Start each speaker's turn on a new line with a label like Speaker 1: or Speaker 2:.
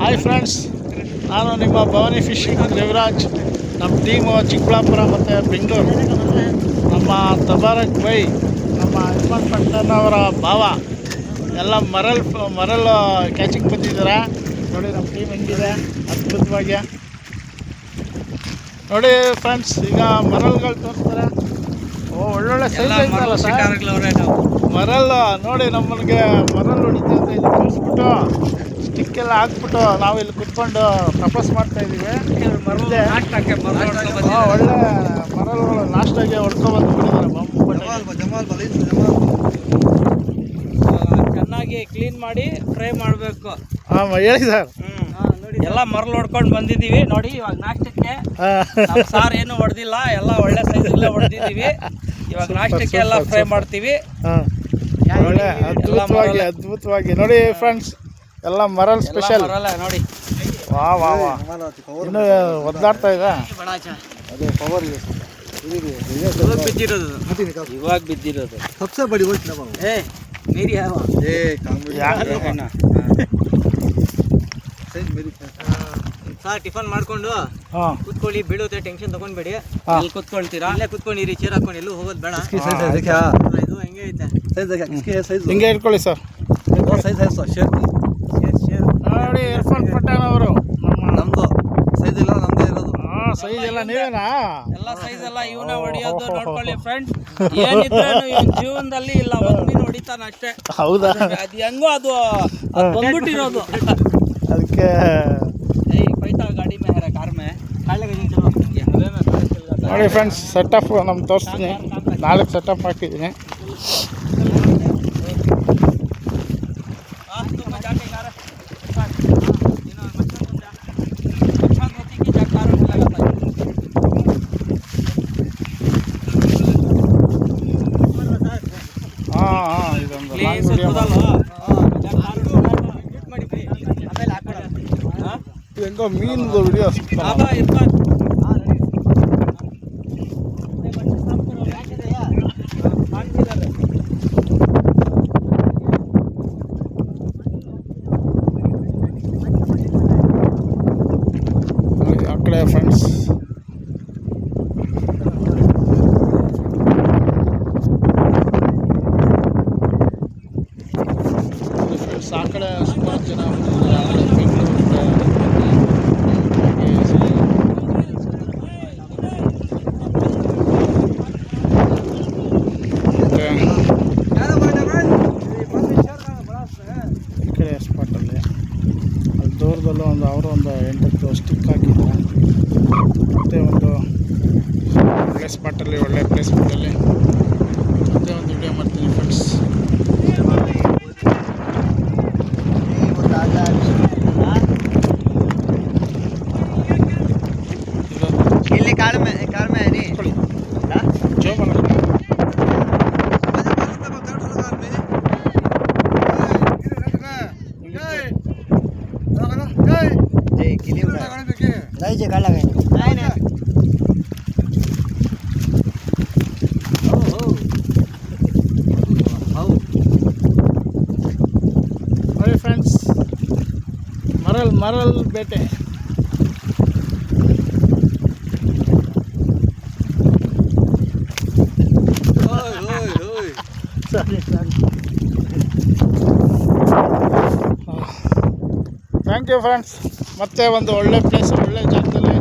Speaker 1: Hi friends, ನಾನು ನಿಮ್ಮ Bhavani fishing Devaraj. ನಮ್ಮ ಟೀಮು ಚಿಕ್ಕಬಳ್ಳಾಪುರ ಮತ್ತು ಬೆಂಗಳೂರು. ನಮ್ಮ ತಬಾರಕ್ ಬೈ, ನಮ್ಮ ಇರ್ಫಾನ್ ಪಟ್ಟಣ್ ಅವರ ಭಾವ ಎಲ್ಲ ಮರಲ್ ಕ್ಯಾಚಿಂಗ್ ಬಂದಿದ್ದಾರೆ. ನೋಡಿ ನಮ್ಮ ಟೀಮ್ ಹೆಂಗಿದೆ ಅದ್ಭುತವಾಗಿ. ನೋಡಿ ಫ್ರೆಂಡ್ಸ್, ಈಗ ಮರಲ್ಗಳು ತೋರಿಸ್ತಾರೆ. ಒಳ್ಳೊಳ್ಳೆ ಸೈಜ್ ಐತಲ್ಲ ಸರ್ ಮರಲ್. ನೋಡಿ ನಮ್ಮನಿಗೆ ಮರಲ್ ಹೊಡಿತಾ ಅಂತ ಇದು ತೋರಿಸ್ಬಿಟ್ಟು ಸ್ಟಿಕ್ಕೆಲ್ಲ ಹಾಕ್ಬಿಟ್ಟು ನಾವು ಇಲ್ಲಿ ಕುತ್ಕೊಂಡು ಪ್ರಪೋಸ್ ಮಾಡ್ತಾ ಇದ್ದೀವಿ. ಒಳ್ಳೆ ಮರಲ್ಗಳು ನಾಷ್ಟಾಗೆ ಹೊಡ್ಕೊಬಂದು
Speaker 2: ಚೆನ್ನಾಗಿ ಕ್ಲೀನ್ ಮಾಡಿ ಫ್ರೈ ಮಾಡಬೇಕು.
Speaker 1: ಹಾಂ ಹೇಳಿ ಸರ್.
Speaker 2: ಎಲ್ಲ ಮರಳು ಹೊಡ್ಕೊಂಡು ಬಂದಿದ್ದೀವಿ. ನೋಡಿ ಇವಾಗ ನಾಷ್ಟಕ್ಕೆ ಸಾರು ಏನು ಹೊಡೆದಿಲ್ಲ, ಎಲ್ಲ ಒಳ್ಳೆ ಸೈಜ್ ಹೊಡೆದಿದ್ದೀವಿ. ಇವಾಗ ನಾಷ್ಟಕ್ಕೆ ಎಲ್ಲ ಫ್ರೈ ಮಾಡ್ತೀವಿ.
Speaker 1: ಒಳ್ಳೆ ಅದ್ಭುತವಾಗಿ ನೋಡಿ ಫ್ರೆಂಡ್ಸ್, ಎಲ್ಲ ಮರಲ್ ಸ್ಪೆಷಲ್.
Speaker 2: ನೋಡಿ
Speaker 1: ವಾ ವಾ ವಾ, ಇನ್ನು ಒದ್ದಾಡ್ತಾ ಇದೆ.
Speaker 2: ಇವಾಗ ಬಿದ್ದಿರೋದು
Speaker 3: सबसे बड़ी वो
Speaker 2: मेरी है वो। ಸರ್ ಟಿಫನ್ ಮಾಡ್ಕೊಂಡು ಕುತ್ಕೊಳ್ಳಿ, ಬೀಳುತ್ತೆ, ಟೆನ್ಷನ್ ತಗೊಂಡ್ಬೇಡಿ. ಅಲ್ಲಿ ಕುತ್ಕೊಳ್ತೀರಾ, ಅಲ್ಲೇ ಕುತ್ಕೊಂಡಿರಿ, ಚೇರ್ ಹಾಕೊಂಡು ಎಲ್ಲೂ ಹೋಗೋದು ಬೇಡ. ಇದು ಹೆಂಗೆ ಐತೆ
Speaker 1: ಹಿಂಗೆ ಇಟ್ಕೊಳ್ಳಿ ಸರ್. ನೋಡಿ ಇರ್ಫಾನ್ ಪಠಾಣ್ ಅವರು,
Speaker 3: ನಮ್ದು ಸೈಜ್ ಇಲ್ಲ, ನಮ್ದೇ ಇರೋದು.
Speaker 1: ಸೈಜ್ ಎಲ್ಲ ನೀವೇನಾ?
Speaker 2: ಎಲ್ಲ ಸೈಜ್ ಎಲ್ಲ ಇವನ ಹೊಡಿಯೋದು. ನೋಡ್ಕೊಳ್ಳಿ ಫ್ರೆಂಡ್ಸ್, ಏನಿದ್ರು ಇವನ್ ಜೀವನದಲ್ಲಿ ಇಲ್ಲ ಒಂದ್ ಮೀನು ಹೊಡಿತಾನ ಅಷ್ಟೇ.
Speaker 1: ಹೌದಾ?
Speaker 2: ಅದು ಹೆಂಗೋ ಅದು ಬಂದ್ಬಿಟ್ಟಿರೋದು.
Speaker 1: ಅದಕ್ಕೆ
Speaker 2: ಪೈತಾ ಗಾಡಿ ಮೇ ಹರ ಕಾರ್ ಮೇ
Speaker 1: ನೋಡಿ ಫ್ರೆಂಡ್ಸ್, ಸೆಟಪ್ ನಮ್ಗೆ ತೋರಿಸ್ತೀನಿ. 4 ಸೆಟಪ್ ಹಾಕಿದ್ದೀನಿ. ಇದೊಂದು ಹೆಂಗೋ ಮೀನ್ದು ವಿಡಿಯೋ ಆ ಕಡೆ ಫ್ರೆಂಡ್ಸ್. ಆ ಕಡೆ ಸುಮಾರು ಜನ ಈ ಕಡೆ ಸ್ಪಾಟಲ್ಲಿ ಅಲ್ಲಿ ದೂರದಲ್ಲೂ ಒಂದು 8 ಸ್ಟಿಕ್ ಹಾಕಿದ್ದಾರೆ. ಮತ್ತು ಒಂದು ಒಳ್ಳೆ ಸ್ಪಾಟಲ್ಲಿ, ಒಳ್ಳೆ ಪ್ಲೇಸ್ಮೆಂಟಲ್ಲಿ ಮತ್ತೆ ಒಂದು ವಿಡಿಯೋ ಮಾಡ್ತೀನಿ ಫ್ರೆಂಡ್ಸ್. ನೋಡಿ ಫ್ರೆಂಡ್ಸ್, ಮರಲ್ ಬೇಟೆ. Thank you friends. ಮತ್ತೆ ಒಂದು ಒಳ್ಳೆ ಪ್ಲೇಸ್, ಒಳ್ಳೆ ಜಾಗದಲ್ಲಿ